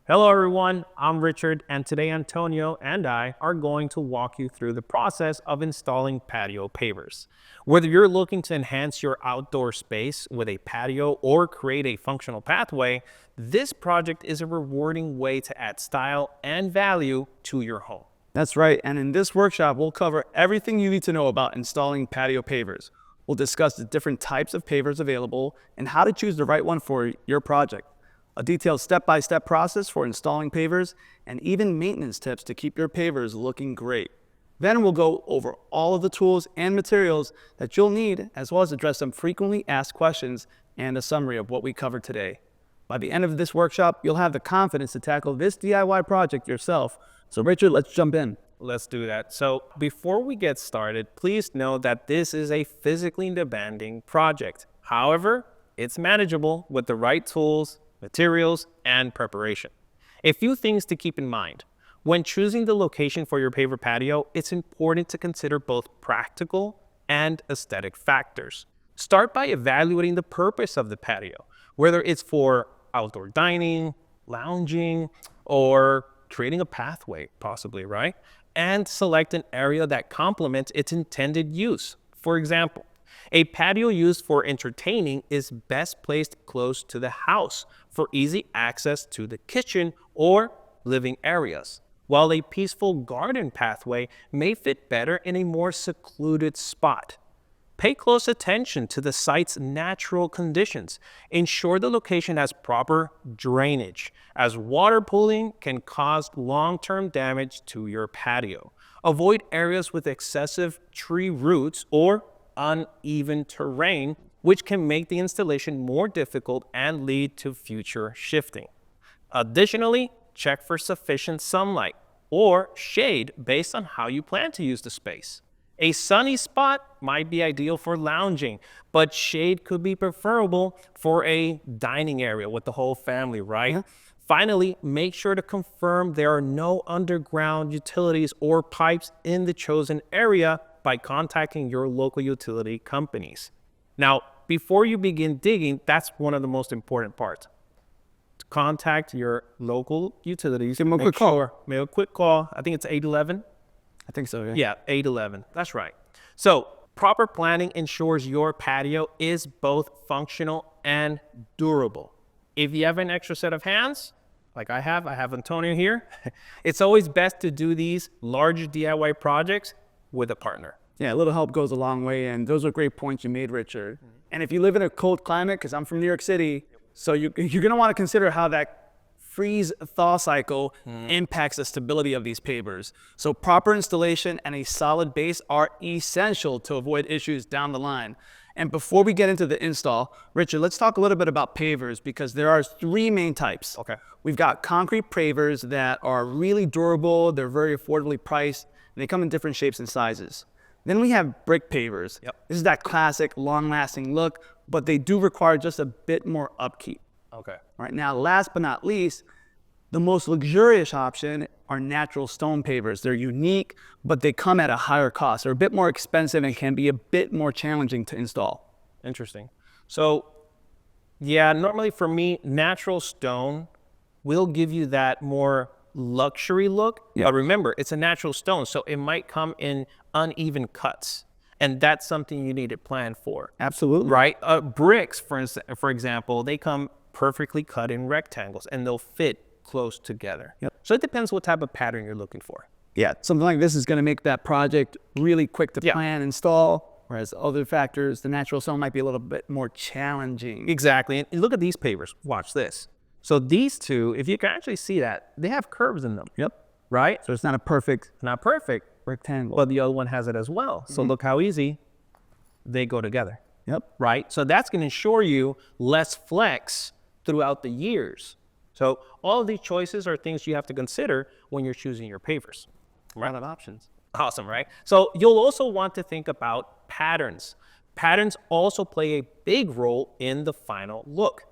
Hello everyone, I'm Richard, and today Antonio and I are going to walk you through the process of installing patio pavers. Whether you're looking to enhance your outdoor space with a patio or create a functional pathway, this project is a rewarding way to add style and value to your home. That's right, and in this workshop, we'll cover everything you need to know about installing patio pavers. We'll discuss the different types of pavers available and how to choose the right one for your project. A detailed step-by-step process for installing pavers, and even maintenance tips to keep your pavers looking great. Then we'll go over all of the tools and materials that you'll need, as well as address some frequently asked questions and a summary of what we covered today. By the end of this workshop, you'll have the confidence to tackle this DIY project yourself. So Richard, let's jump in. Let's do that. So before we get started, please know that this is a physically demanding project. However, it's manageable with the right tools, materials, and preparation. A few things to keep in mind. When choosing the location for your paver patio, it's important to consider both practical and aesthetic factors. Start by evaluating the purpose of the patio, whether it's for outdoor dining, lounging, or creating a pathway, possibly, right? And select an area that complements its intended use. For example, a patio used for entertaining is best placed close to the house for easy access to the kitchen or living areas, while a peaceful garden pathway may fit better in a more secluded spot. Pay close attention to the site's natural conditions. Ensure the location has proper drainage, as water pooling can cause long-term damage to your patio. Avoid areas with excessive tree roots or uneven terrain, which can make the installation more difficult and lead to future shifting. Additionally, check for sufficient sunlight or shade based on how you plan to use the space. A sunny spot might be ideal for lounging, but shade could be preferable for a dining area with the whole family, right? Finally, make sure to confirm there are no underground utilities or pipes in the chosen area by contacting your local utility companies. Now, before you begin digging, that's one of the most important parts. To contact your local utilities. Give them a quick call. Make a quick call. I think it's 811. I think so, yeah. Yeah, 811. That's right. So, proper planning ensures your patio is both functional and durable. If you have an extra set of hands, like I have Antonio here, it's always best to do these larger DIY projects with a partner. Yeah, a little help goes a long way, and those are great points you made, Richard. And if you live in a cold climate, because I'm from New York City, so you're going to want to consider how that freeze-thaw cycle impacts the stability of these pavers. So proper installation and a solid base are essential to avoid issues down the line. And before we get into the install, Richard, let's talk a little bit about pavers, because there are three main types. Okay. We've got concrete pavers that are really durable, they're very affordably priced, and they come in different shapes and sizes. Then we have brick pavers. Yep. This is that classic long-lasting look, but they do require just a bit more upkeep. Okay. All right, now last but not least, the most luxurious option are natural stone pavers. They're unique, but they come at a higher cost. They're a bit more expensive and can be a bit more challenging to install. Interesting. So, yeah, normally for me, natural stone will give you that more luxury look. Yeah. But remember, it's a natural stone, so it might come in uneven cuts. And that's something you need to plan for. Absolutely. Right? Bricks, for example, they come perfectly cut in rectangles and they'll fit close together. Yep. So it depends what type of pattern you're looking for. Yeah, something like this is going to make that project really quick to plan, install, whereas other factors, the natural stone might be a little bit more challenging. Exactly. And look at these pavers. Watch this. So these two, if you can actually see that, they have curves in them. Yep. Right? So it's not a perfect Not perfect, rectangle. but the other one has it as well. So look how easy they go together. Yep. Right? So that's going to ensure you less flex throughout the years. So all of these choices are things you have to consider when you're choosing your pavers. A lot of options. Awesome, right? So you'll also want to think about patterns. Patterns also play a big role in the final look.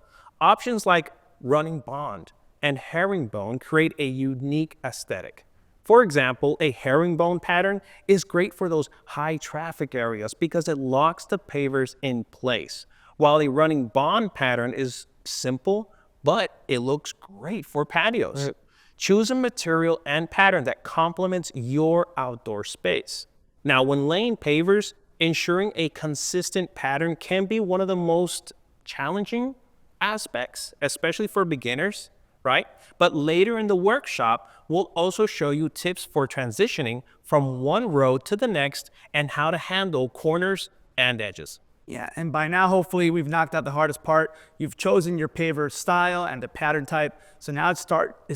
Options like running bond and herringbone create a unique aesthetic. For example, a herringbone pattern is great for those high traffic areas because it locks the pavers in place, while a running bond pattern is simple but it looks great for patios. Choose a material and pattern that complements your outdoor space. Now, when laying pavers, ensuring a consistent pattern can be one of the most challenging aspects, especially for beginners, right? But later in the workshop, we'll also show you tips for transitioning from one road to the next and how to handle corners and edges. Yeah, and by now, hopefully, we've knocked out the hardest part. You've chosen your paver style and the pattern type. So now it's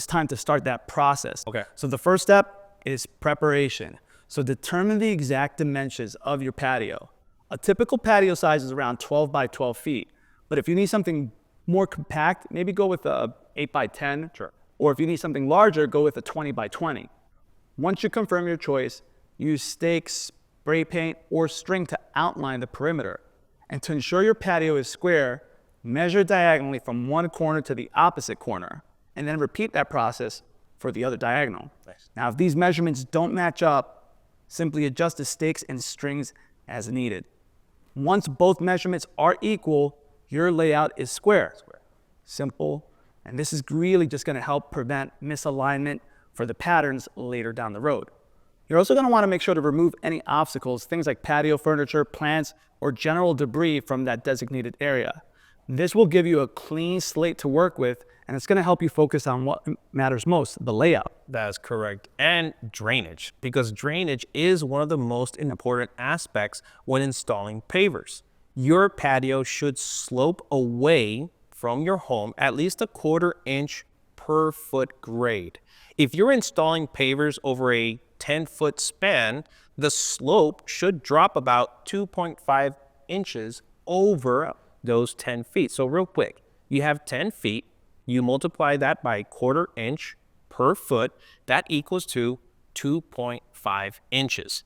time to start that process. Okay. So the first step is preparation. So determine the exact dimensions of your patio. A typical patio size is around 12 by 12 feet. But if you need something more compact, maybe go with a 8 by 10. Sure. Or if you need something larger, go with a 20 by 20. Once you confirm your choice, use stakes, spray paint, or string to outline the perimeter. And to ensure your patio is square, measure diagonally from one corner to the opposite corner, and then repeat that process for the other diagonal. Nice. Now, if these measurements don't match up, simply adjust the stakes and strings as needed. Once both measurements are equal, your layout is square. Simple, and this is really just going to help prevent misalignment for the patterns later down the road. You're also going to want to make sure to remove any obstacles, things like patio furniture, plants, or general debris from that designated area. This will give you a clean slate to work with, and it's going to help you focus on what matters most, the layout. That's correct. And drainage, because drainage is one of the most important aspects when installing pavers. Your patio should slope away from your home at least a 1/4 inch per foot grade. If you're installing pavers over a 10-foot span, the slope should drop about 2.5 inches over those 10 feet. So real quick, you have 10 feet, you multiply that by 1/4 inch per foot, that equals to 2.5 inches.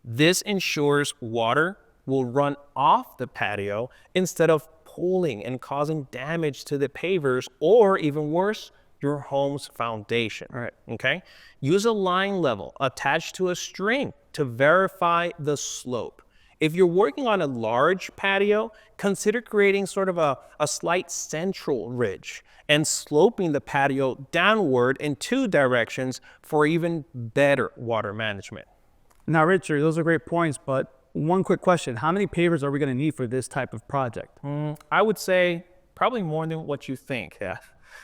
This ensures water will run off the patio instead of pooling and causing damage to the pavers, or even worse, your home's foundation. All right. Okay? Use a line level attached to a string to verify the slope. If you're working on a large patio, consider creating sort of a slight central ridge and sloping the patio downward in 2 directions for even better water management. Now, Richard, those are great points, but one quick question. How many pavers are we going to need for this type of project? I would say probably more than what you think. Yeah.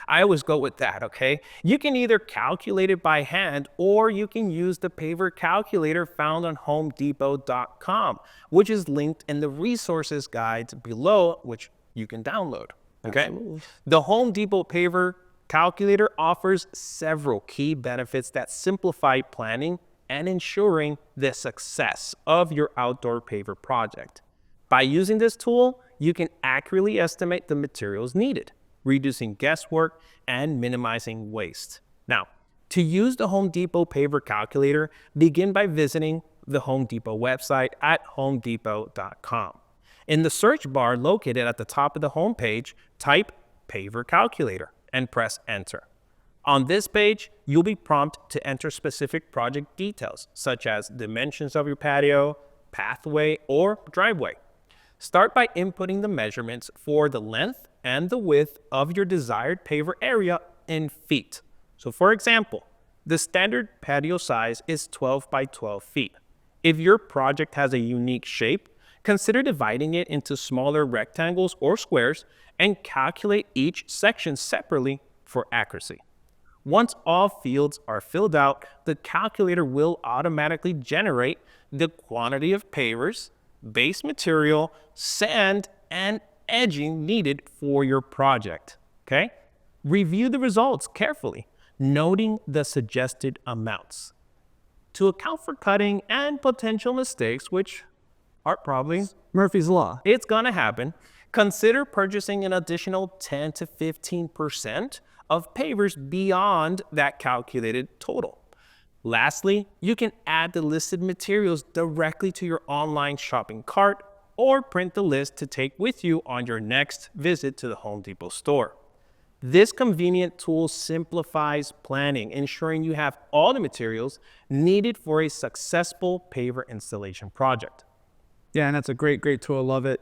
I always go with that, okay? You can either calculate it by hand, or you can use the paver calculator found on homedepot.com, which is linked in the resources guides below, which you can download, okay? Absolutely. The Home Depot paver calculator offers several key benefits that simplify planning and ensuring the success of your outdoor paver project. By using this tool, you can accurately estimate the materials needed, reducing guesswork and minimizing waste. Now, to use the Home Depot paver calculator, begin by visiting the Home Depot website at homedepot.com. In the search bar located at the top of the home page, type paver calculator and press enter. On this page, you'll be prompted to enter specific project details, such as dimensions of your patio, pathway, or driveway. Start by inputting the measurements for the length and the width of your desired paver area in feet. So for example, the standard patio size is 12 by 12 feet. If your project has a unique shape, consider dividing it into smaller rectangles or squares and calculate each section separately for accuracy. Once all fields are filled out, the calculator will automatically generate the quantity of pavers, base material, sand, and edging needed for your project, okay? Review the results carefully, noting the suggested amounts. To account for cutting and potential mistakes, which are probably Murphy's Law. it's gonna happen, consider purchasing an additional 10 to 15% of pavers beyond that calculated total. Lastly, you can add the listed materials directly to your online shopping cart or print the list to take with you on your next visit to the Home Depot store. This convenient tool simplifies planning, ensuring you have all the materials needed for a successful paver installation project. Yeah, and that's a great tool. Love it.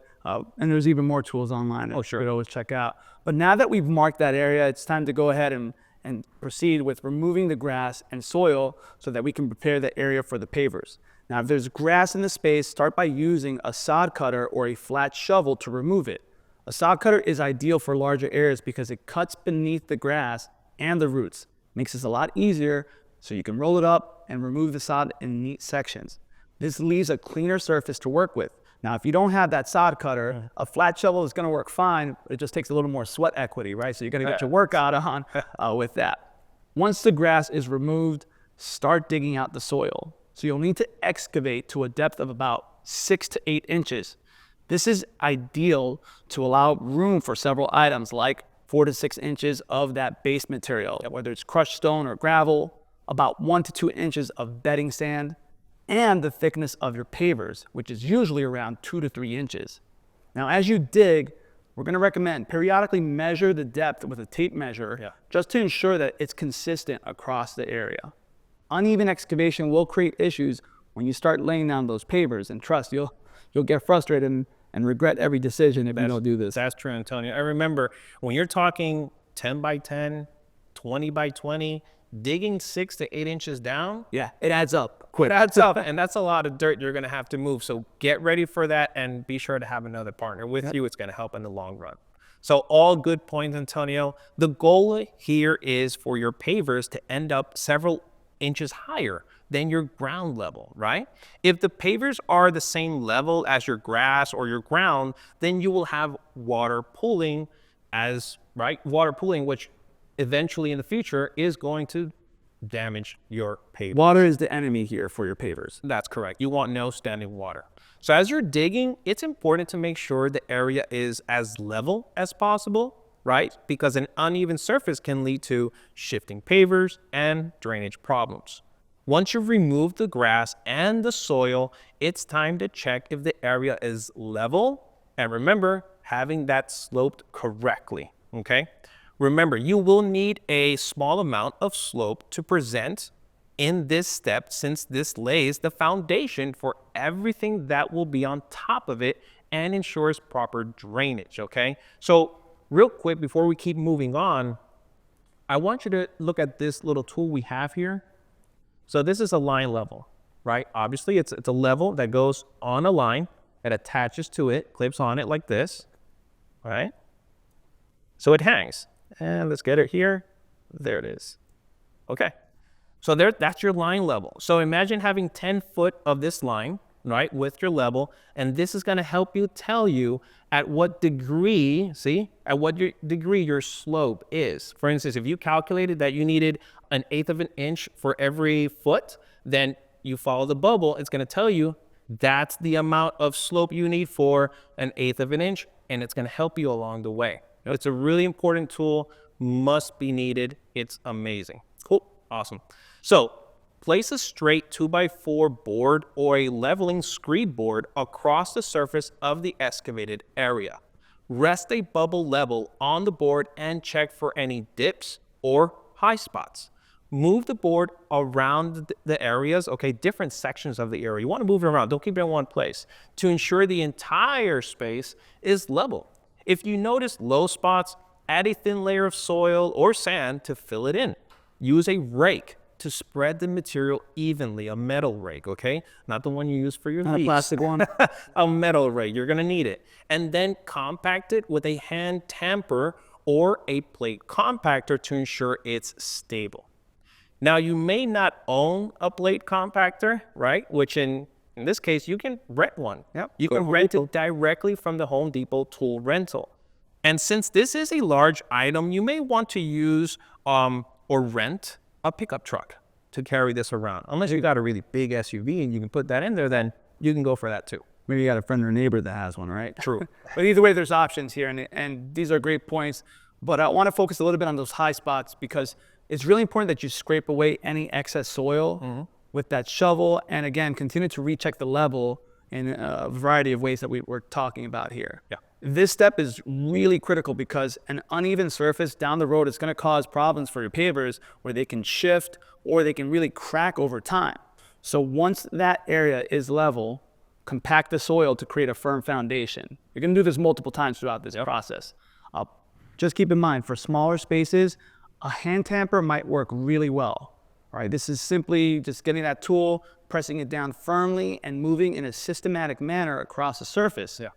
And there's even more tools online that sure. you could always check out. But now that we've marked that area, it's time to go ahead and proceed with removing the grass and soil so that we can prepare the area for the pavers. Now, if there's grass in the space, start by using a sod cutter or a flat shovel to remove it. A sod cutter is ideal for larger areas because it cuts beneath the grass and the roots. Makes this a lot easier so you can roll it up and remove the sod in neat sections. This leaves a cleaner surface to work with. Now, if you don't have that sod cutter, a flat shovel is going to work fine. But it just takes a little more sweat equity, right? So you're going to get your workout on with that. Once the grass is removed, start digging out the soil. So you'll need to excavate to a depth of about 6 to 8 inches. This is ideal to allow room for several items like 4 to 6 inches of that base material, whether it's crushed stone or gravel, about 1 to 2 inches of bedding sand, and the thickness of your pavers, which is usually around 2 to 3 inches. Now, as you dig, we're going to recommend periodically measure the depth with a tape measure just to ensure that it's consistent across the area. Uneven excavation will create issues when you start laying down those pavers, and trust, you'll get frustrated and regret every decision if you don't do this. That's true, Antonio. I remember when you're talking 10 by 10, 20 by 20, digging 6 to 8 inches down. Yeah, it adds up quick. It adds up, and that's a lot of dirt you're going to have to move. So get ready for that and be sure to have another partner with you. It's going to help in the long run. So all good points, Antonio. The goal here is for your pavers to end up several inches higher than your ground level, right? If the pavers are the same level as your grass or your ground, then you will have water pooling water pooling, which eventually in the future is going to damage your pavers. Water is the enemy here for your pavers. That's correct. You want no standing water. So as you're digging, it's important to make sure the area is as level as possible, right? Because an uneven surface can lead to shifting pavers and drainage problems. Once you've removed the grass and the soil, it's time to check if the area is level. And remember, having that sloped correctly, okay? Remember, you will need a small amount of slope to present in this step, since this lays the foundation for everything that will be on top of it and ensures proper drainage, okay? So real quick, before we keep moving on, I want you to look at this little tool we have here. So this is a line level, right? Obviously, it's a level that goes on a line that attaches to it, clips on it like this, right? So it hangs. And let's get it here. There it is. Okay. So that's your line level. So imagine having 10 foot of this line, right, with your level, and this is going to help you tell you at what degree, degree your slope is. For instance, if you calculated that you needed 1/8 of an inch for every foot, then you follow the bubble, it's going to tell you that's the amount of slope you need for 1/8 of an inch, and it's going to help you along the way. It's a really important tool, must be needed. It's amazing. Cool. Awesome. So place a straight 2x4 board or a leveling screed board across the surface of the excavated area. Rest a bubble level on the board and check for any dips or high spots. Move the board around the areas, okay, different sections of the area. You want to move it around. Don't keep it in one place to ensure the entire space is level. If you notice low spots, add a thin layer of soil or sand to fill it in. Use a rake to spread the material evenly, a metal rake, okay? Not the one you use for your leaves. Not a plastic one. A metal rake, you're gonna need it. And then compact it with a hand tamper or a plate compactor to ensure it's stable. Now, you may not own a plate compactor, right? Which in this case, you can rent one. Yep. You can rent it directly from the Home Depot tool rental. And since this is a large item, you may want to use or rent a pickup truck to carry this around. Unless you got a really big SUV and you can put that in there, then you can go for that too. Maybe you got a friend or neighbor that has one, right? True. But either way, there's options here, and these are great points. But I want to focus a little bit on those high spots because it's really important that you scrape away any excess soil with that shovel, and again, continue to recheck the level in a variety of ways that we're talking about here. Yeah. This step is really critical because an uneven surface down the road is going to cause problems for your pavers where they can shift or they can really crack over time. So once that area is level, compact the soil to create a firm foundation. You're going to do this multiple times throughout this process. Just keep in mind, for smaller spaces, a hand tamper might work really well. All right, this is simply just getting that tool, pressing it down firmly, and moving in a systematic manner across the surface. Yeah.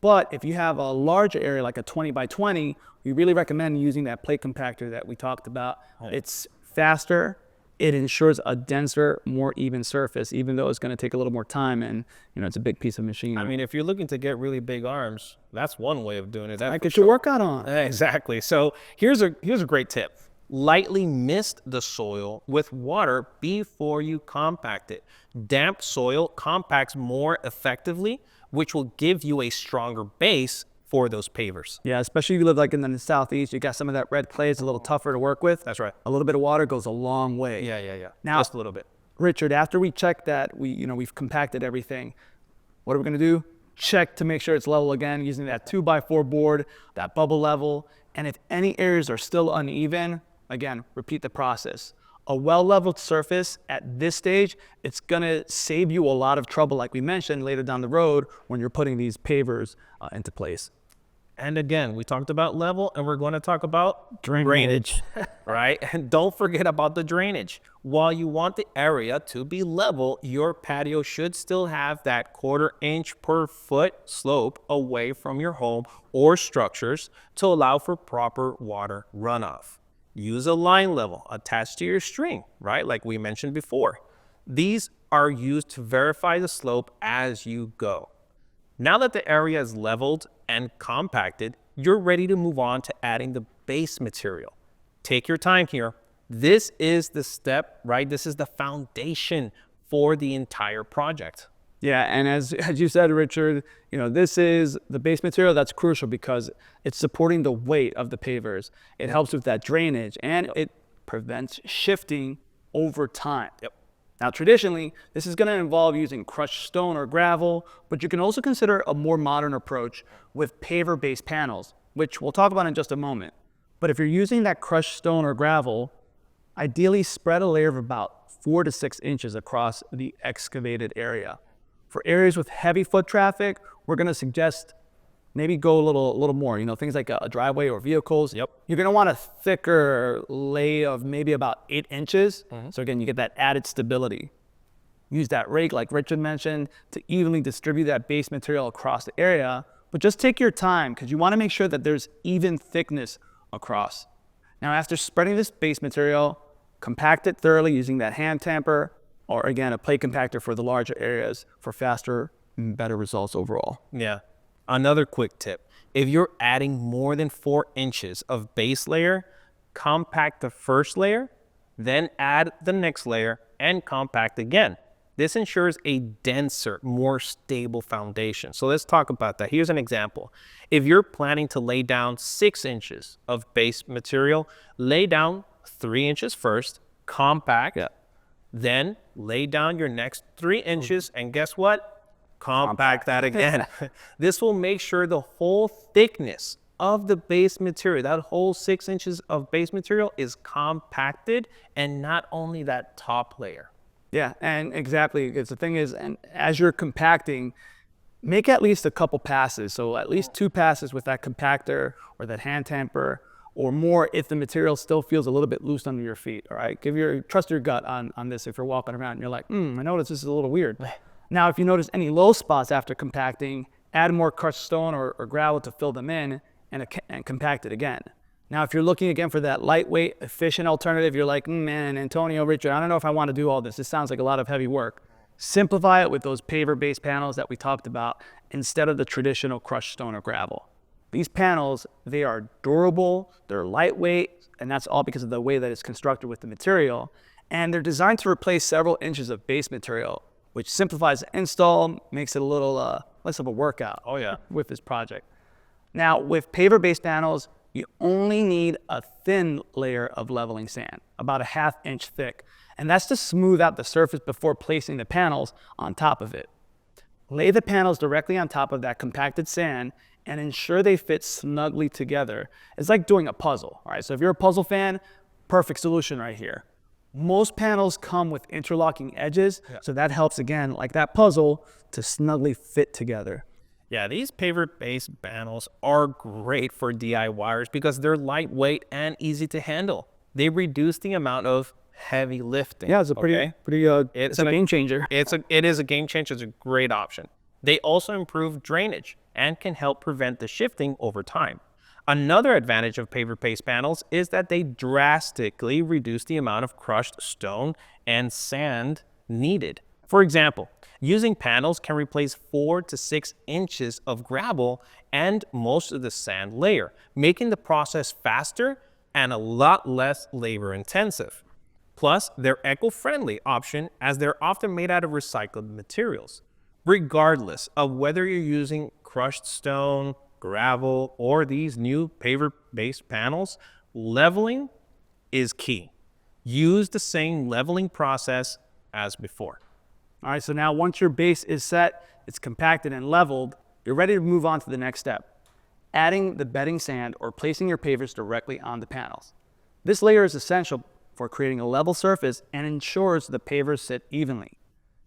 But if you have a larger area, like a 20 by 20, we really recommend using that plate compactor that we talked about. Right. It's faster. It ensures a denser, more even surface, even though it's going to take a little more time, and it's a big piece of machinery. I mean, if you're looking to get really big arms, that's one way of doing it. That get your workout on. Exactly. So here's a great tip. Lightly mist the soil with water before you compact it. Damp soil compacts more effectively, which will give you a stronger base for those pavers. Yeah, especially if you live like in the southeast, you got some of that red clay, it's a little tougher to work with. That's right. A little bit of water goes a long way. Yeah. Now, just a little bit. Richard, after we check that, we've compacted everything, what are we gonna do? Check to make sure it's level again using that 2x4 board, that bubble level. And if any areas are still uneven, again, repeat the process. A well-leveled surface at this stage, it's gonna save you a lot of trouble, like we mentioned, later down the road when you're putting these pavers into place. And again, we talked about level, and we're going to talk about Drainage. right? And don't forget about the drainage. While you want the area to be level, your patio should still have that 1/4 inch per foot slope away from your home or structures to allow for proper water runoff. Use a line level attached to your string, right? Like we mentioned before. These are used to verify the slope as you go. Now that the area is leveled and compacted, you're ready to move on to adding the base material. Take your time here. This is the step, right? This is the foundation for the entire project. Yeah, and as you said, Richard, this is the base material that's crucial because it's supporting the weight of the pavers. It helps with that drainage, and it prevents shifting over time. Yep. Now, traditionally, this is going to involve using crushed stone or gravel, but you can also consider a more modern approach with paver-based panels, which we'll talk about in just a moment. But if you're using that crushed stone or gravel, ideally spread a layer of about 4 to 6 inches across the excavated area. For areas with heavy foot traffic, we're going to suggest maybe go a little more, things like a driveway or vehicles. Yep. You're going to want a thicker lay of maybe about 8 inches. So again, you get that added stability. Use that rake, like Richard mentioned, to evenly distribute that base material across the area. But just take your time because you want to make sure that there's even thickness across. Now, after spreading this base material, compact it thoroughly using that hand tamper, or again, a plate compactor for the larger areas for faster and better results overall. Yeah. Another quick tip. If you're adding more than 4 inches of base layer, compact the first layer, then add the next layer and compact again. This ensures a denser, more stable foundation. So let's talk about that. Here's an example. If you're planning to lay down 6 inches of base material, lay down 3 inches first, compact, then lay down your next 3 inches, and guess what? Compact that again. This will make sure the whole thickness of the base material, that whole 6 inches of base material, is compacted, and not only that top layer. Yeah, and exactly. Because the thing is, and as you're compacting, make at least a couple passes. So at least 2 passes with that compactor or that hand tamper, or more if the material still feels a little bit loose under your feet. All right, trust your gut on this. If you're walking around and you're like, I notice this is a little weird. Now, if you notice any low spots after compacting, add more crushed stone or gravel to fill them in and compact it again. Now, if you're looking again for that lightweight, efficient alternative, you're like, man, Antonio, Richard, I don't know if I want to do all this. This sounds like a lot of heavy work. Simplify it with those paver-based panels that we talked about instead of the traditional crushed stone or gravel. These panels, they are durable, they're lightweight, and that's all because of the way that it's constructed with the material. And they're designed to replace several inches of base material, which simplifies the install, makes it a little less of a workout with this project. Now, with paver-based panels, you only need a thin layer of leveling sand, about a 1/2 inch thick, and that's to smooth out the surface before placing the panels on top of it. Lay the panels directly on top of that compacted sand and ensure they fit snugly together. It's like doing a puzzle, all right? So if you're a puzzle fan, perfect solution right here. Most panels come with interlocking edges, so that helps, again, like that puzzle, to snugly fit together. Yeah, these paver-based panels are great for DIYers because they're lightweight and easy to handle. They reduce the amount of heavy lifting. Yeah, it's a it's a game changer. It is a game changer. It's a great option. They also improve drainage and can help prevent the shifting over time. Another advantage of paver-based panels is that they drastically reduce the amount of crushed stone and sand needed. For example, using panels can replace 4 to 6 inches of gravel and most of the sand layer, making the process faster and a lot less labor intensive. Plus, they're eco-friendly option as they're often made out of recycled materials. Regardless of whether you're using crushed stone, gravel, or these new paver-based panels, leveling is key. Use the same leveling process as before. All right, so now once your base is set, it's compacted and leveled, you're ready to move on to the next step, adding the bedding sand or placing your pavers directly on the panels. This layer is essential for creating a level surface and ensures the pavers sit evenly.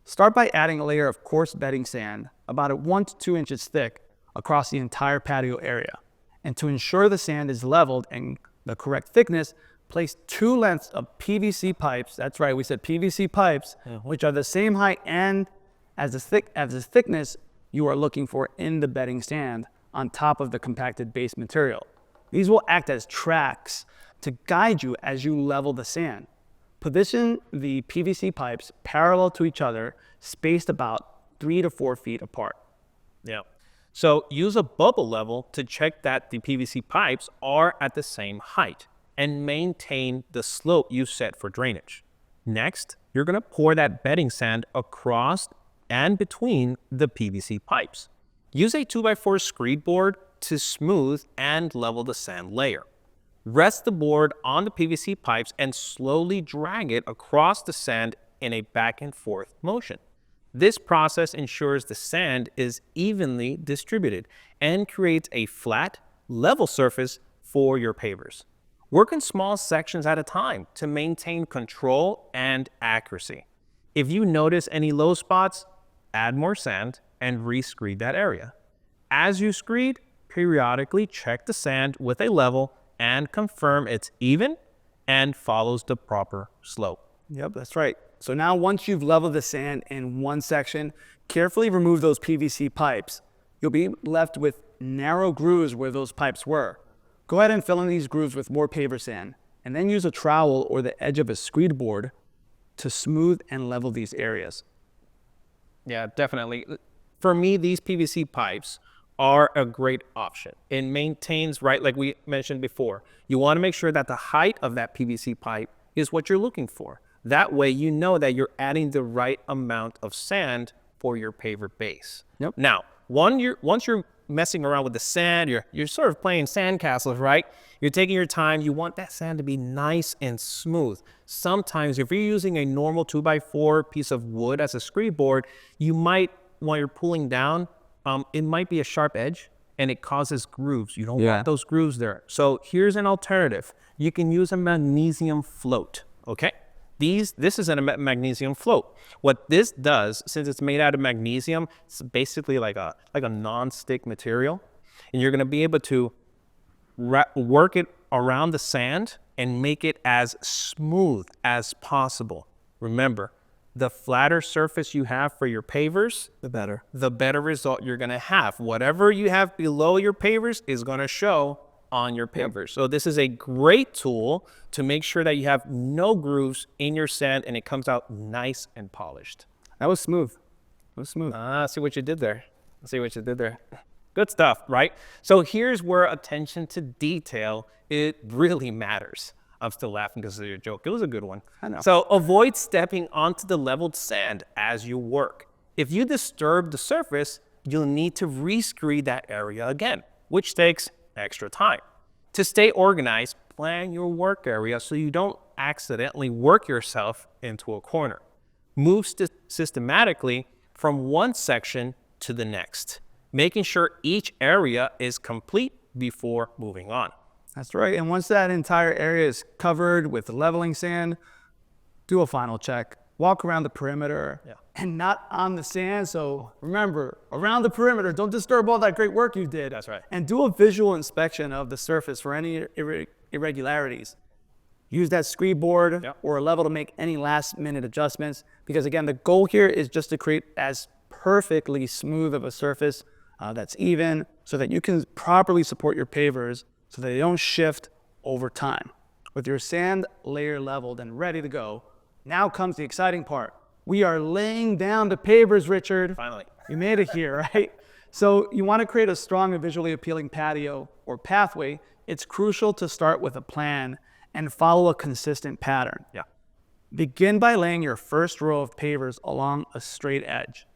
Start by adding a layer of coarse bedding sand, about 1 to 2 inches thick, across the entire patio area. And to ensure the sand is leveled and the correct thickness, place 2 lengths of PVC pipes, that's right, we said PVC pipes, which are the same height and as the thickness you are looking for in the bedding sand on top of the compacted base material. These will act as tracks to guide you as you level the sand. Position the PVC pipes parallel to each other, spaced about 3 to 4 feet apart. Yeah. So use a bubble level to check that the PVC pipes are at the same height and maintain the slope you set for drainage. Next, you're going to pour that bedding sand across and between the PVC pipes. Use a 2x4 screed board to smooth and level the sand layer. Rest the board on the PVC pipes and slowly drag it across the sand in a back and forth motion. This process ensures the sand is evenly distributed and creates a flat, level surface for your pavers. Work in small sections at a time to maintain control and accuracy. If you notice any low spots, add more sand and re-screed that area. As you screed, periodically check the sand with a level and confirm it's even and follows the proper slope. Yep, that's right. So now once you've leveled the sand in one section, carefully remove those PVC pipes. You'll be left with narrow grooves where those pipes were. Go ahead and fill in these grooves with more paver sand, and then use a trowel or the edge of a screed board to smooth and level these areas. Yeah, definitely. For me, these PVC pipes are a great option. It maintains, right, like we mentioned before, you want to make sure that the height of that PVC pipe is what you're looking for. That way you know that you're adding the right amount of sand for your paver base. Yep. Now, once you're messing around with the sand, you're sort of playing sand castles, right? You're taking your time. You want that sand to be nice and smooth. Sometimes if you're using a normal 2x4 piece of wood as a screed board, you might, while you're pulling down, it might be a sharp edge and it causes grooves. You don't want those grooves there. So here's an alternative. You can use a magnesium float, okay? This is a magnesium float. What this does, since it's made out of magnesium, it's basically like a non-stick material. And you're gonna be able to work it around the sand and make it as smooth as possible. Remember, the flatter surface you have for your pavers, the better result you're gonna have. Whatever you have below your pavers is gonna show on your pavers. So this is a great tool to make sure that you have no grooves in your sand and it comes out nice and polished. That was smooth. That was smooth. See what you did there. See what you did there. Good stuff, right? So here's where attention to detail, it really matters. I'm still laughing because of your joke. It was a good one. I know. So avoid stepping onto the leveled sand as you work. If you disturb the surface, you'll need to re-screed that area again, which takes extra time. To stay organized, plan your work area so you don't accidentally work yourself into a corner. Move systematically from one section to the next, making sure each area is complete before moving on. That's right. And once that entire area is covered with leveling sand, do a final check, walk around the perimeter, and not on the sand. So remember, around the perimeter, don't disturb all that great work you did. That's right. And do a visual inspection of the surface for any irregularities. Use that screed board or a level to make any last minute adjustments, because again, the goal here is just to create as perfectly smooth of a surface that's even, so that you can properly support your pavers so that they don't shift over time. With your sand layer leveled and ready to go, now comes the exciting part. We are laying down the pavers, Richard. Finally. You made it here, right? So you want to create a strong and visually appealing patio or pathway. It's crucial to start with a plan and follow a consistent pattern. Begin by laying your first row of pavers along a straight edge,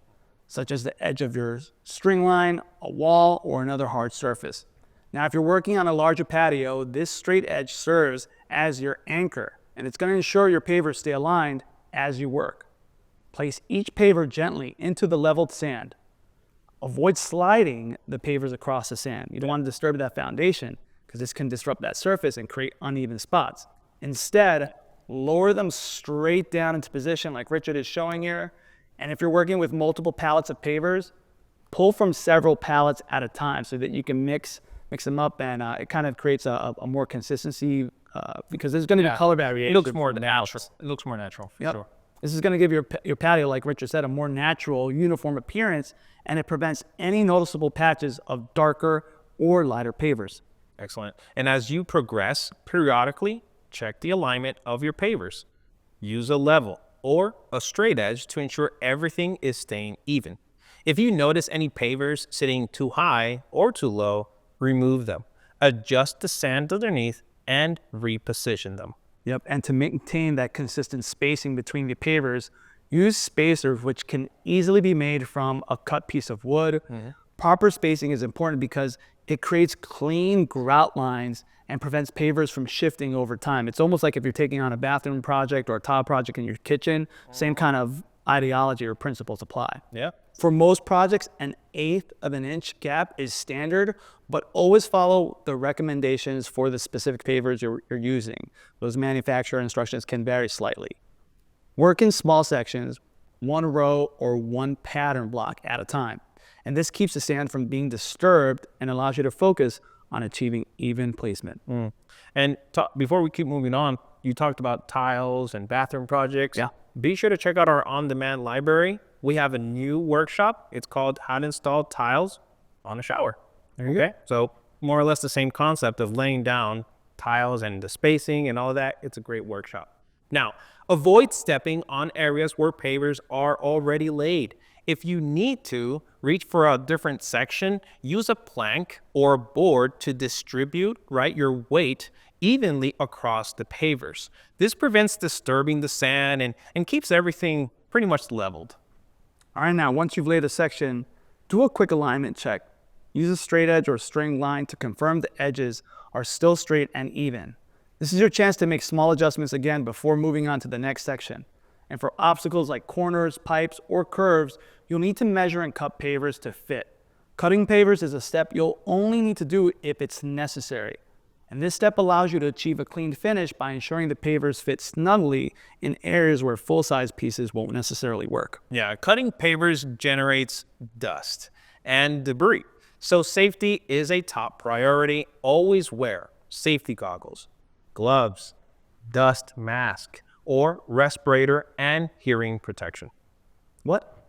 such as the edge of your string line, a wall, or another hard surface. Now, if you're working on a larger patio, this straight edge serves as your anchor, and it's going to ensure your pavers stay aligned as you work. Place each paver gently into the leveled sand. Avoid sliding the pavers across the sand. You don't want to disturb that foundation, because this can disrupt that surface and create uneven spots. Instead, lower them straight down into position like Richard is showing here. And if you're working with multiple pallets of pavers, pull from several pallets at a time so that you can mix them up, and it kind of creates a more consistency because there's going to be color variation. It looks more natural. It looks more natural, for sure. This is going to give your patio, like Richard said, a more natural, uniform appearance, and it prevents any noticeable patches of darker or lighter pavers. Excellent. And as you progress, periodically check the alignment of your pavers. Use a level or a straight edge to ensure everything is staying even. If you notice any pavers sitting too high or too low, remove them. Adjust the sand underneath and reposition them. And to maintain that consistent spacing between the pavers, use spacers which can easily be made from a cut piece of wood. Proper spacing is important because it creates clean grout lines and prevents pavers from shifting over time. It's almost like if you're taking on a bathroom project or a tile project in your kitchen, same kind of ideology or principles apply. For most projects, an 1/8 of an inch gap is standard, but always follow the recommendations for the specific pavers you're using. Those manufacturer instructions can vary slightly. Work in small sections, one row or one pattern block at a time. And this keeps the sand from being disturbed and allows you to focus on achieving even placement. And before we keep moving on, you talked about tiles and bathroom projects. Be sure to check out our on-demand library. We have a new workshop. It's called How to Install Tiles on a Shower. There you go. So more or less the same concept of laying down tiles and the spacing and all that. It's a great workshop. Now, avoid stepping on areas where pavers are already laid. If you need to reach for a different section, use a plank or a board to distribute your weight evenly across the pavers. This prevents disturbing the sand and keeps everything pretty much leveled. All right, now once you've laid a section, do a quick alignment check. Use a straight edge or string line to confirm the edges are still straight and even. This is your chance to make small adjustments again before moving on to the next section. And for obstacles like corners, pipes, or curves, you'll need to measure and cut pavers to fit. Cutting pavers is a step you'll only need to do if it's necessary. And this step allows you to achieve a clean finish by ensuring the pavers fit snugly in areas where full-size pieces won't necessarily work. Cutting pavers generates dust and debris. So safety is a top priority. Always wear safety goggles, gloves, dust mask, or respirator and hearing protection. What?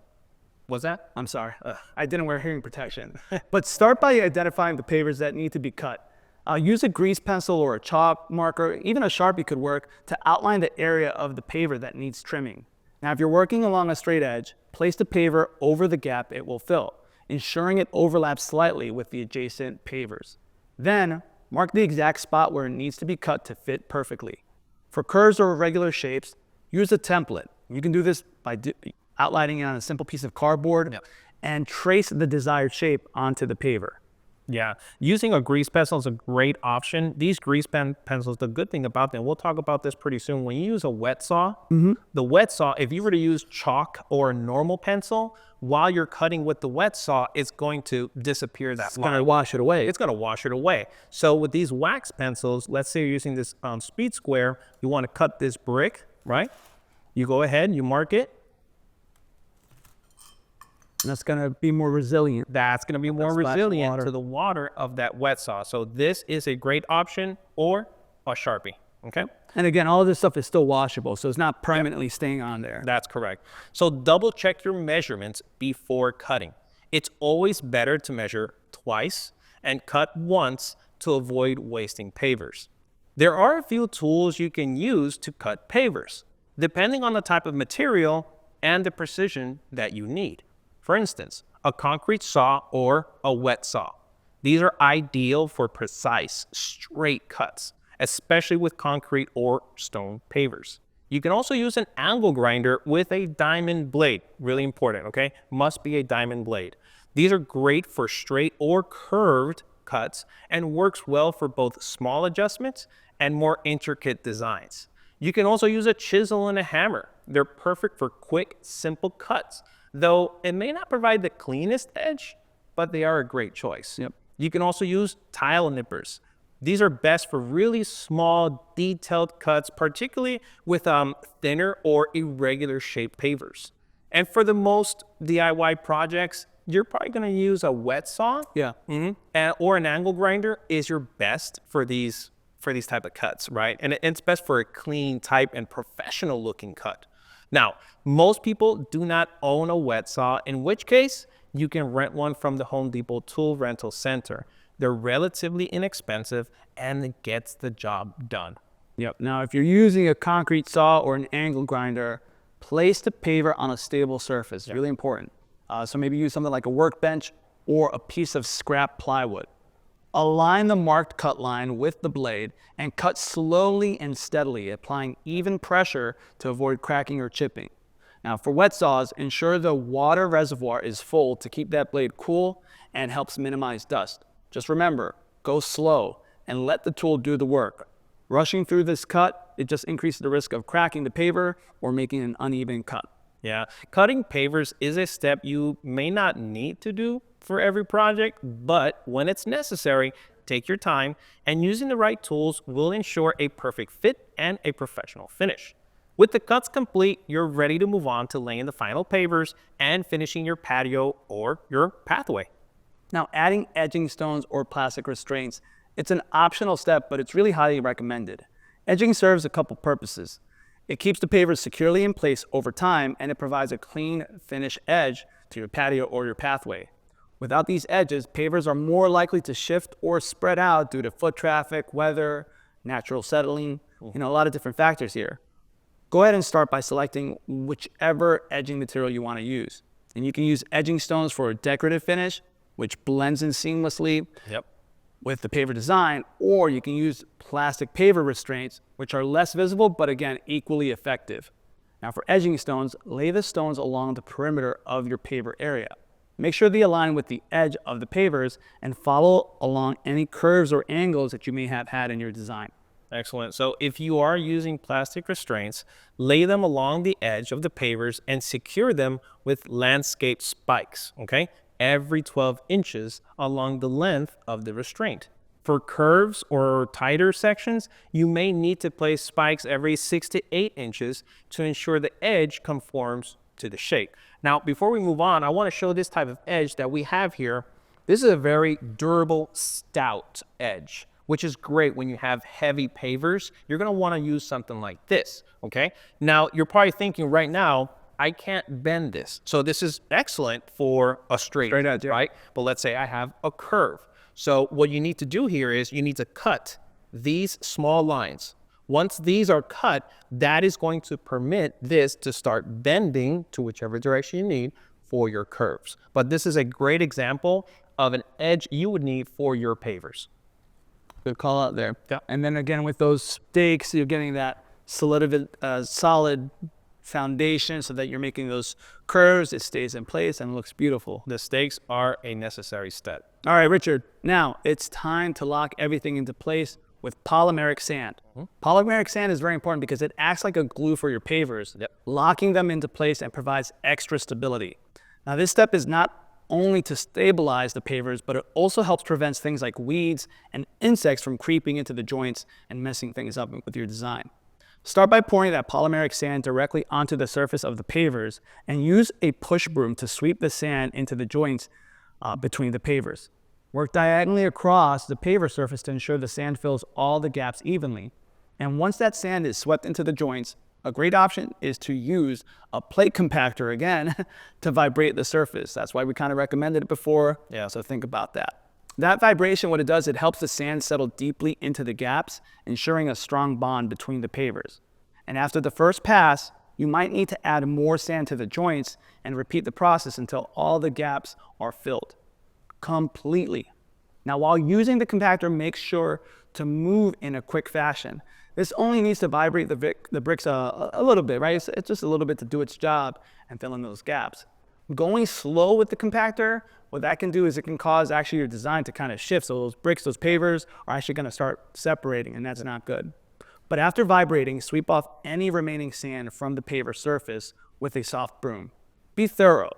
Was that? I'm sorry. I didn't wear hearing protection. But start by identifying the pavers that need to be cut. Use a grease pencil or a chalk marker, even a Sharpie could work, to outline the area of the paver that needs trimming. Now, if you're working along a straight edge, place the paver over the gap it will fill, ensuring it overlaps slightly with the adjacent pavers. Then, mark the exact spot where it needs to be cut to fit perfectly. For curves or irregular shapes, use a template. You can do this by outlining it on a simple piece of cardboard and trace the desired shape onto the paver. Using a grease pencil is a great option. These grease pencils, the good thing about them, we'll talk about this pretty soon. When you use a wet saw, the wet saw, if you were to use chalk or a normal pencil, while you're cutting with the wet saw, it's going to disappear that line. It's going to wash it away. It's going to wash it away. So with these wax pencils, let's say you're using this speed square, you want to cut this brick, right? You go ahead, you mark it. And that's going to be more resilient. That's going to be more resilient to the water of that wet saw. So this is a great option, or a Sharpie, okay? And again, all of this stuff is still washable, so it's not permanently staying on there. That's correct. So double check your measurements before cutting. It's always better to measure twice and cut once to avoid wasting pavers. There are a few tools you can use to cut pavers, depending on the type of material and the precision that you need. For instance, a concrete saw or a wet saw. These are ideal for precise, straight cuts, especially with concrete or stone pavers. You can also use an angle grinder with a diamond blade. Really important, okay? Must be a diamond blade. These are great for straight or curved cuts and works well for both small adjustments and more intricate designs. You can also use a chisel and a hammer. They're perfect for quick, simple cuts, though it may not provide the cleanest edge, but they are a great choice. Yep. You can also use tile nippers. These are best for really small, detailed cuts, particularly with thinner or irregular shaped pavers. And for the most DIY projects, you're probably going to use a wet saw, or an angle grinder is your best for these type of cuts, right? And it's best for a clean, type, and professional looking cut. Now, most people do not own a wet saw, in which case you can rent one from the Home Depot Tool Rental Center. They're relatively inexpensive and it gets the job done. Yep. Now, if you're using a concrete saw or an angle grinder, place the paver on a stable surface. Really important. So maybe use something like a workbench or a piece of scrap plywood. Align the marked cut line with the blade and cut slowly and steadily, applying even pressure to avoid cracking or chipping. Now, for wet saws, ensure the water reservoir is full to keep that blade cool and helps minimize dust. Just remember, go slow and let the tool do the work. Rushing through this cut, it just increases the risk of cracking the paver or making an uneven cut. Yeah, cutting pavers is a step you may not need to do for every project, but when it's necessary, take your time, and using the right tools will ensure a perfect fit and a professional finish. With the cuts complete, you're ready to move on to laying the final pavers and finishing your patio or your pathway. Now, adding edging stones or plastic restraints, it's an optional step, but it's really highly recommended. Edging serves a couple purposes. It keeps the pavers securely in place over time, and it provides a clean finish edge to your patio or your pathway. Without these edges, pavers are more likely to shift or spread out due to foot traffic, weather, natural settling, a lot of different factors here. Go ahead and start by selecting whichever edging material you want to use. And you can use edging stones for a decorative finish, which blends in seamlessly with the paver design, or you can use plastic paver restraints, which are less visible, but again, equally effective. Now for edging stones, lay the stones along the perimeter of your paver area. Make sure they align with the edge of the pavers and follow along any curves or angles that you may have had in your design. Excellent. So if you are using plastic restraints, lay them along the edge of the pavers and secure them with landscape spikes, okay? Every 12 inches along the length of the restraint. For curves or tighter sections, you may need to place spikes every 6 to 8 inches to ensure the edge conforms to the shape. Now, before we move on, I want to show this type of edge that we have here. This is a very durable, stout edge, which is great when you have heavy pavers. You're going to want to use something like this, okay? Now, you're probably thinking right now, I can't bend this. So this is excellent for a straight edge, right? But let's say I have a curve. So what you need to do here is you need to cut these small lines. Once these are cut, that is going to permit this to start bending to whichever direction you need for your curves. But this is a great example of an edge you would need for your pavers. Good call out there. Yeah. And then again, with those stakes, you're getting that solid foundation so that you're making those curves. It stays in place and looks beautiful. The stakes are a necessary step. All right, Richard. Now it's time to lock everything into place with polymeric sand. Polymeric sand is very important because it acts like a glue for your pavers, locking them into place and provides extra stability. Now this step is not only to stabilize the pavers, but it also helps prevent things like weeds and insects from creeping into the joints and messing things up with your design. Start by pouring that polymeric sand directly onto the surface of the pavers and use a push broom to sweep the sand into the joints between the pavers. Work diagonally across the paver surface to ensure the sand fills all the gaps evenly. And once that sand is swept into the joints, a great option is to use a plate compactor again to vibrate the surface. That's why we kind of recommended it before. Yeah, so think about that. That vibration, what it does, it helps the sand settle deeply into the gaps, ensuring a strong bond between the pavers. And after the first pass, you might need to add more sand to the joints and repeat the process until all the gaps are filled completely. Now, while using the compactor, make sure to move in a quick fashion. This only needs to vibrate the bricks a little bit, right? It's just a little bit to do its job and fill in those gaps. Going slow with the compactor, what that can do is it can cause actually your design to kind of shift. So those bricks, those pavers are actually going to start separating, and that's not good. But after vibrating, sweep off any remaining sand from the paver surface with a soft broom. Be thorough.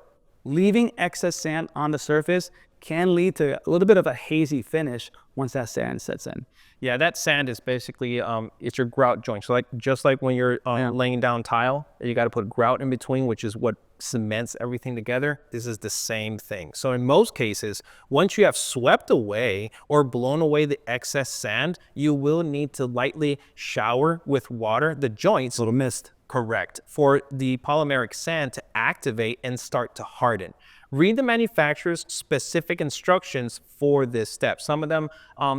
Leaving excess sand on the surface can lead to a little bit of a hazy finish once that sand sets in. Yeah, that sand is basically it's your grout joint. So just like when you're laying down tile, you got to put grout in between, which is what cements everything together. This is the same thing. So in most cases, once you have swept away or blown away the excess sand, you will need to lightly shower with water the joints. A little mist. Correct. For the polymeric sand to activate and start to harden. Read the manufacturer's specific instructions for this step. Some of them,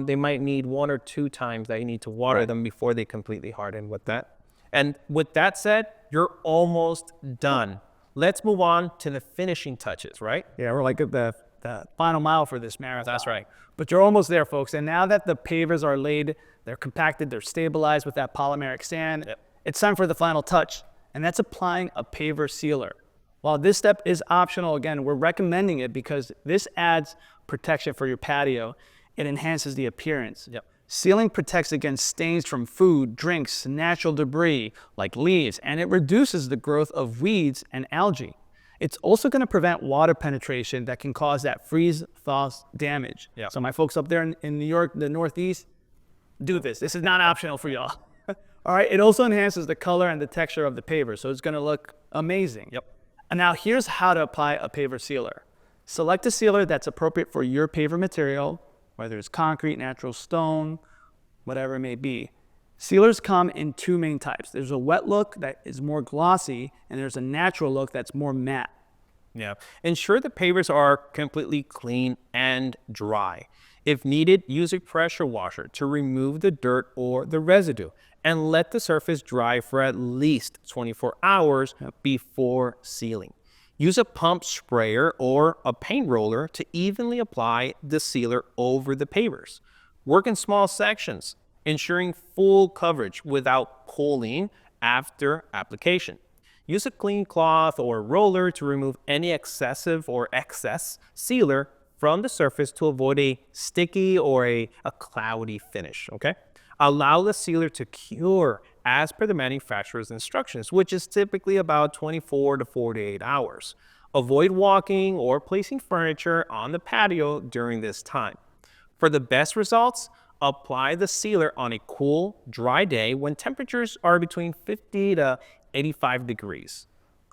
they might need 1 or 2 times that you need to water them before they completely harden with that. And with that said, you're almost done. Let's move on to the finishing touches, right? Yeah, we're like at the final mile for this marathon. That's right. But you're almost there, folks. And now that the pavers are laid, they're compacted, they're stabilized with that polymeric sand, it's time for the final touch, and that's applying a paver sealer. While this step is optional, again, we're recommending it because this adds protection for your patio. It enhances the appearance. Sealing protects against stains from food, drinks, natural debris like leaves, and it reduces the growth of weeds and algae. It's also going to prevent water penetration that can cause that freeze-thaw damage. So my folks up there in New York, the Northeast, do this. This is not optional for y'all. All right, it also enhances the color and the texture of the paver, so it's going to look amazing. And now here's how to apply a paver sealer. Select a sealer that's appropriate for your paver material, whether it's concrete, natural stone, whatever it may be. Sealers come in 2 main types. There's a wet look that is more glossy, and there's a natural look that's more matte. Ensure the pavers are completely clean and dry. If needed, use a pressure washer to remove the dirt or the residue and let the surface dry for at least 24 hours before sealing. Use a pump sprayer or a paint roller to evenly apply the sealer over the pavers. Work in small sections, ensuring full coverage without pulling after application. Use a clean cloth or roller to remove any excessive or excess sealer from the surface to avoid a sticky or a cloudy finish, Allow the sealer to cure as per the manufacturer's instructions, which is typically about 24 to 48 hours. Avoid walking or placing furniture on the patio during this time. For the best results, apply the sealer on a cool, dry day when temperatures are between 50 to 85 degrees.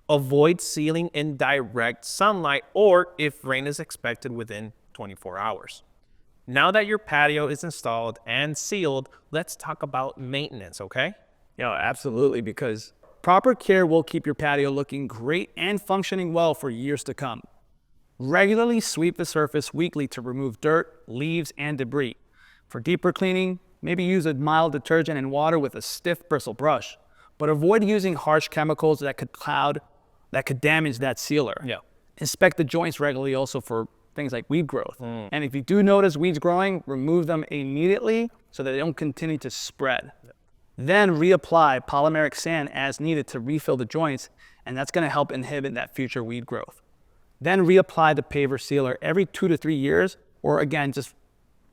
Avoid sealing in direct sunlight or if rain is expected within 24 hours. Now that your patio is installed and sealed, let's talk about maintenance, Absolutely, because proper care will keep your patio looking great and functioning well for years to come. Regularly sweep the surface weekly to remove dirt, leaves, and debris. For deeper cleaning, maybe use a mild detergent and water with a stiff bristle brush, but avoid using harsh chemicals that could damage that sealer. Inspect the joints regularly also for things like weed growth. And if you do notice weeds growing, remove them immediately so that they don't continue to spread. Then reapply polymeric sand as needed to refill the joints, and that's going to help inhibit that future weed growth. Then reapply the paver sealer every 2 to 3 years, or again, just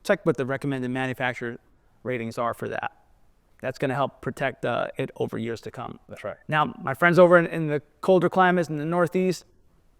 check what the recommended manufacturer ratings are for that. That's going to help protect it over years to come. That's right. Now, my friends over in the colder climates in the Northeast,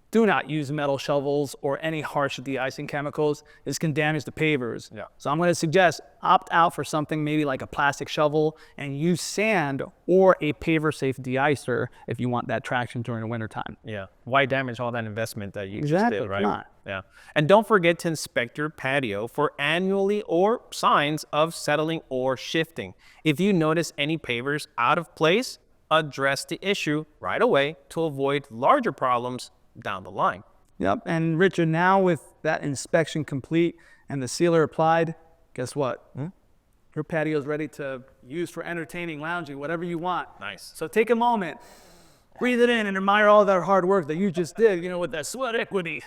do not use metal shovels or any harsh de-icing chemicals. This can damage the pavers. Yeah. So I'm going to suggest opt out for something maybe like a plastic shovel and use sand or a paver-safe de-icer if you want that traction during the wintertime. Yeah. Why damage all that investment that you just Exactly. did, right? Not. Yeah. And don't forget to inspect your patio for annually or signs of settling or shifting. If you notice any pavers out of place, address the issue right away to avoid larger problems down the line. Yep. And Richard, now with that inspection complete and the sealer applied, guess what? Your patio is ready to use for entertaining, lounging, whatever you want. Nice. So take a moment, breathe it in, and admire all that hard work that you just did, with that sweat equity.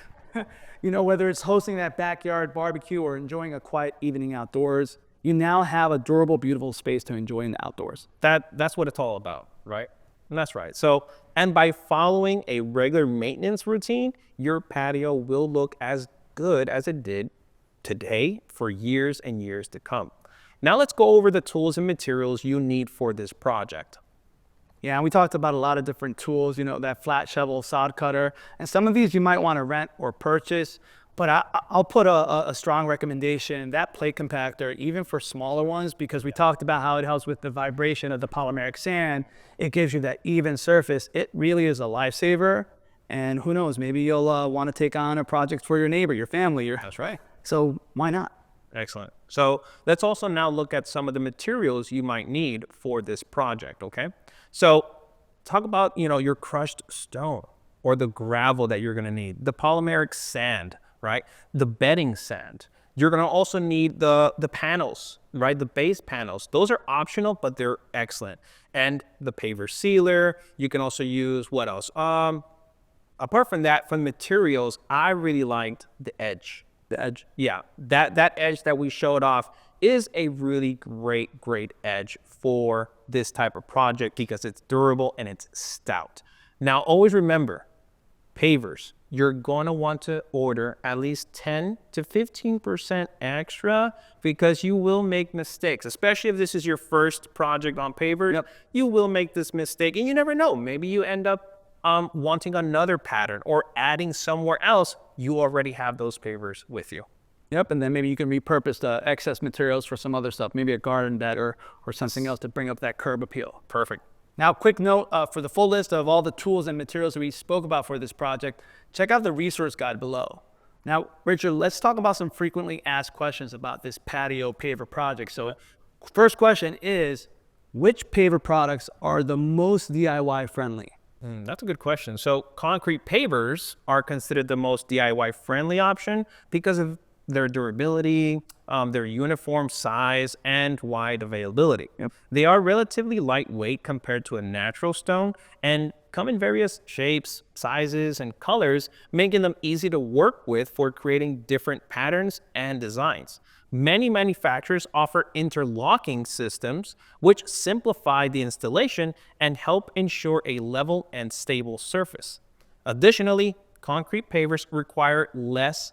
Whether it's hosting that backyard barbecue or enjoying a quiet evening outdoors, you now have a durable, beautiful space to enjoy in the outdoors. That's what it's all about, right? And that's right. So, and by following a regular maintenance routine, your patio will look as good as it did today for years and years to come. Now let's go over the tools and materials you need for this project. Yeah, and we talked about a lot of different tools, that flat shovel, sod cutter, and some of these you might want to rent or purchase. But I'll put a strong recommendation, that plate compactor, even for smaller ones, because we talked about how it helps with the vibration of the polymeric sand. It gives you that even surface. It really is a lifesaver. And who knows, maybe you'll want to take on a project for your neighbor, your family. That's right. So why not? Excellent. So let's also now look at some of the materials you might need for this project, okay? So talk about, your crushed stone or the gravel that you're going to need, the polymeric sand, right? The bedding sand. You're going to also need the panels, right? The base panels. Those are optional, but they're excellent. And the paver sealer. You can also use what else? Apart from that, from materials, I really liked the edge. The edge. Yeah, that edge that we showed off is a really great edge for this type of project because it's durable and it's stout. Now, always remember, pavers, you're going to want to order at least 10 to 15% extra because you will make mistakes, especially if this is your first project on pavers. Yep. You will make this mistake and you never know. Maybe you end up wanting another pattern or adding somewhere else. You already have those pavers with you. Yep, and then maybe you can repurpose the excess materials for some other stuff, maybe a garden bed or something else to bring up that curb appeal. Perfect. Now, quick note, for the full list of all the tools and materials we spoke about for this project, check out the resource guide below. Now, Richard, let's talk about some frequently asked questions about this patio paver project. So first question is, which paver products are the most DIY friendly? That's a good question. So concrete pavers are considered the most DIY friendly option because of their durability, their uniform size, and wide availability. Yep. They are relatively lightweight compared to a natural stone and come in various shapes, sizes, and colors, making them easy to work with for creating different patterns and designs. Many manufacturers offer interlocking systems, which simplify the installation and help ensure a level and stable surface. Additionally, concrete pavers require less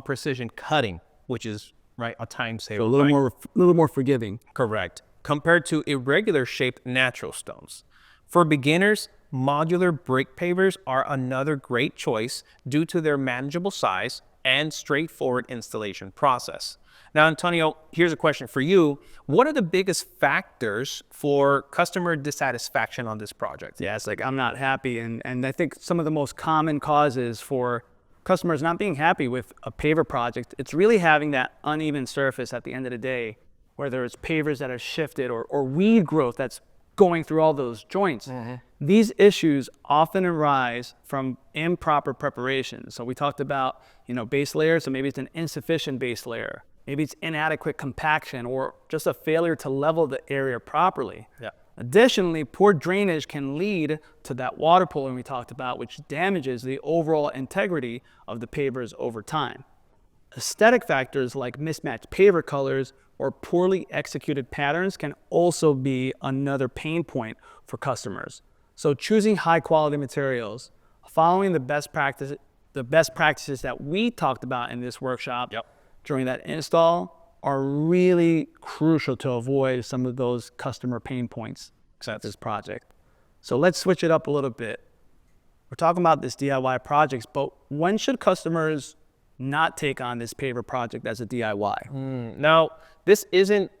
precision cutting, which is a time saver. So a little more forgiving. Correct. Compared to irregular shaped natural stones. For beginners, modular brick pavers are another great choice due to their manageable size and straightforward installation process. Now, Antonio, here's a question for you. What are the biggest factors for customer dissatisfaction on this project? Yeah, it's like I'm not happy. And I think some of the most common causes for customers not being happy with a paver project, it's really having that uneven surface at the end of the day, whether it's pavers that are shifted or weed growth that's going through all those joints. These issues often arise from improper preparation. So we talked about, base layer. So maybe it's an insufficient base layer. Maybe it's inadequate compaction or just a failure to level the area properly. Yeah. Additionally, poor drainage can lead to that water pooling we talked about, which damages the overall integrity of the pavers over time. Aesthetic factors like mismatched paver colors or poorly executed patterns can also be another pain point for customers. So choosing high quality materials, following the best practices that we talked about in this workshop during that install are really crucial to avoid some of those customer pain points at this project. So let's switch it up a little bit. We're talking about this DIY projects, but when should customers not take on this paver project as a DIY? Now, this isn't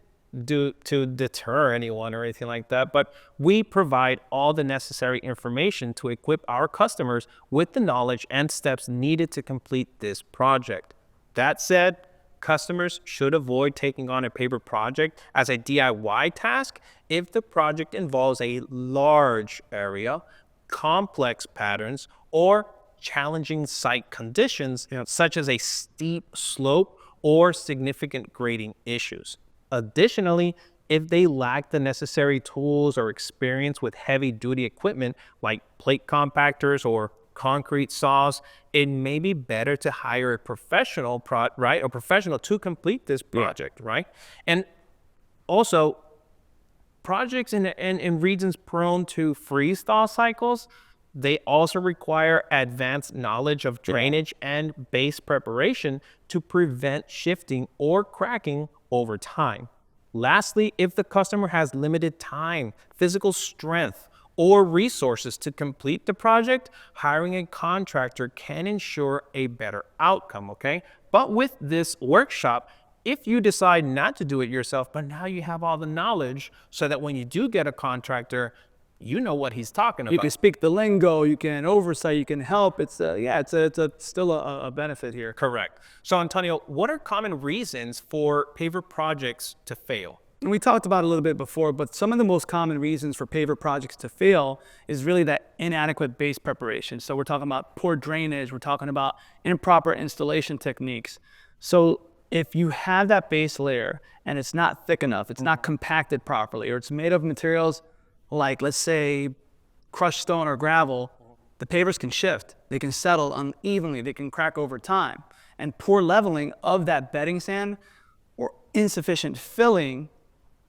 due to deter anyone or anything like that, but we provide all the necessary information to equip our customers with the knowledge and steps needed to complete this project. That said, customers should avoid taking on a paver project as a DIY task if the project involves a large area, complex patterns, or challenging site conditions, such as a steep slope or significant grading issues. Additionally, if they lack the necessary tools or experience with heavy-duty equipment like plate compactors or concrete saws, it may be better to hire a professional, professional to complete this project, right? And also, projects in regions prone to freeze-thaw cycles, they also require advanced knowledge of drainage and base preparation to prevent shifting or cracking over time. Lastly, if the customer has limited time, physical strength, or resources to complete the project, hiring a contractor can ensure a better outcome, okay? But with this workshop, if you decide not to do it yourself, but now you have all the knowledge so that when you do get a contractor, you know what he's talking about. You can speak the lingo, you can oversight, you can help. It's still a benefit here. Correct. So Antonio, what are common reasons for paver projects to fail? And we talked about it a little bit before, but some of the most common reasons for paver projects to fail is really that inadequate base preparation. So we're talking about poor drainage, we're talking about improper installation techniques. So if you have that base layer and it's not thick enough, it's not compacted properly, or it's made of materials like, let's say, crushed stone or gravel, the pavers can shift. They can settle unevenly. They can crack over time. And poor leveling of that bedding sand or insufficient filling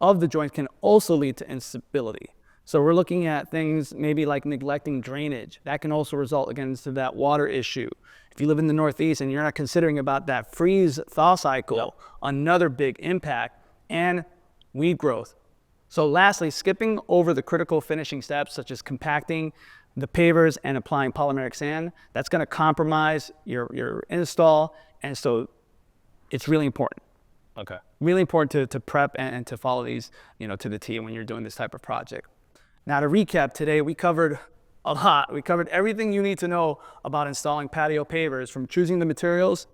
of the joints can also lead to instability. So we're looking at things maybe like neglecting drainage. That can also result again to that water issue. If you live in the Northeast and you're not considering about that freeze-thaw cycle, another big impact, and weed growth. So lastly, skipping over the critical finishing steps such as compacting the pavers and applying polymeric sand, that's going to compromise your install. And so it's really important. Okay. Really important to prep and to follow these, to the T when you're doing this type of project. Now to recap, today we covered a lot. We covered everything you need to know about installing patio pavers, from choosing the materials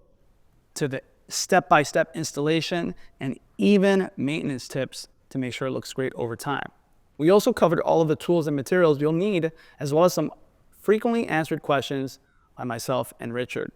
to the step-by-step installation and even maintenance tips to make sure it looks great over time. We also covered all of the tools and materials you'll need, as well as some frequently answered questions by myself and Richard.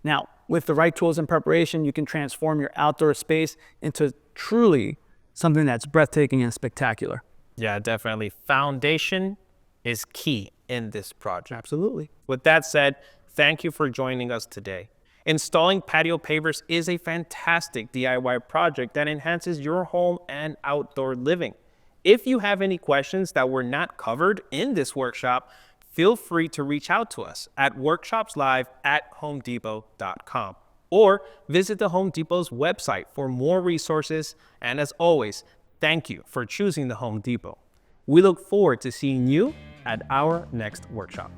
Now, with the right tools and preparation, you can transform your outdoor space into truly something that's breathtaking and spectacular. Yeah, definitely. Foundation is key in this project. Absolutely. With that said, thank you for joining us today. Installing patio pavers is a fantastic DIY project that enhances your home and outdoor living. If you have any questions that were not covered in this workshop, feel free to reach out to us at workshopslive@homedepot.com or visit the Home Depot's website for more resources. And as always, thank you for choosing the Home Depot. We look forward to seeing you at our next workshop.